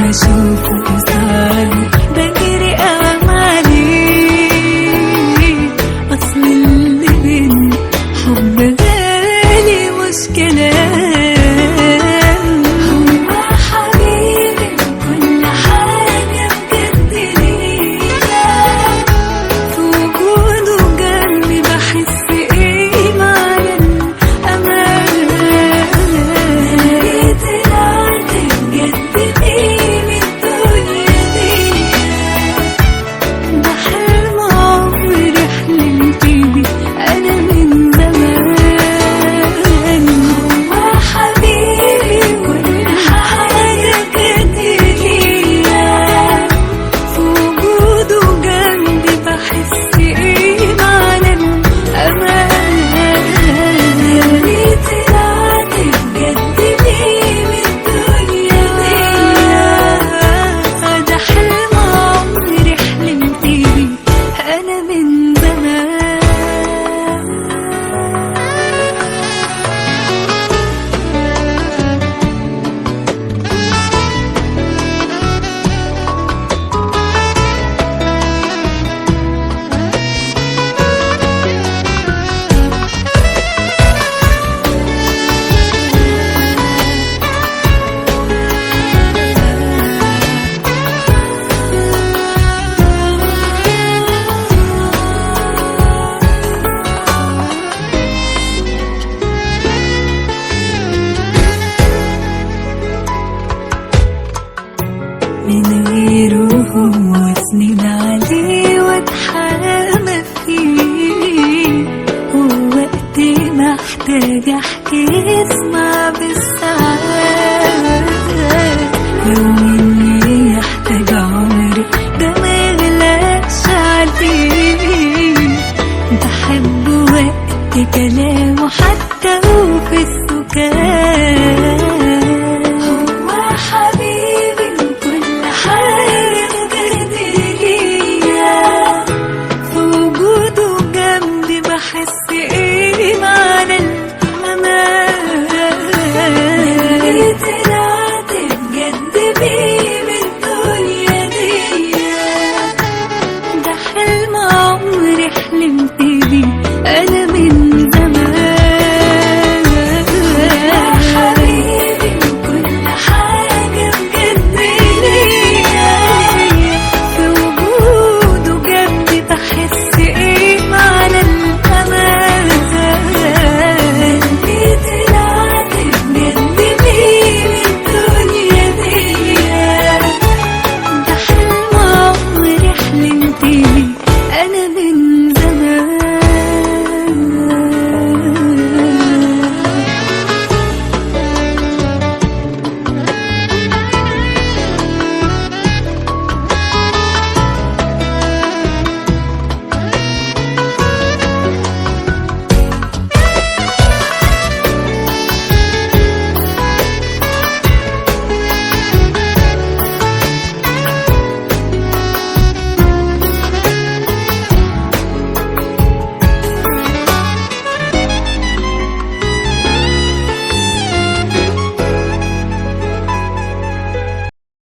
بشوفه قصادي بجري امالي، اصل اللي بينا حب غالي مش كلام. هو حبيبي كل حاجة بجد ليا، في وجوده جنبي بحس ايه معنى الأمان. لقيت العهد بجد بيه من الدنيا دي، ده حلم عمري حلمت بيه أنا من زمان. هو حبيبي كل حاجة بجد ليا، في وجوده جنبي بحس ايه معنى الأمان. لقيت العهد بجد بيه من الدنيا دي، ده حلم عمري حلمت بيه أنا من زمان. من غيره هو سنين عليه واتحامى فيه، ووقت ما احتاج احكي اسمع بالساعات.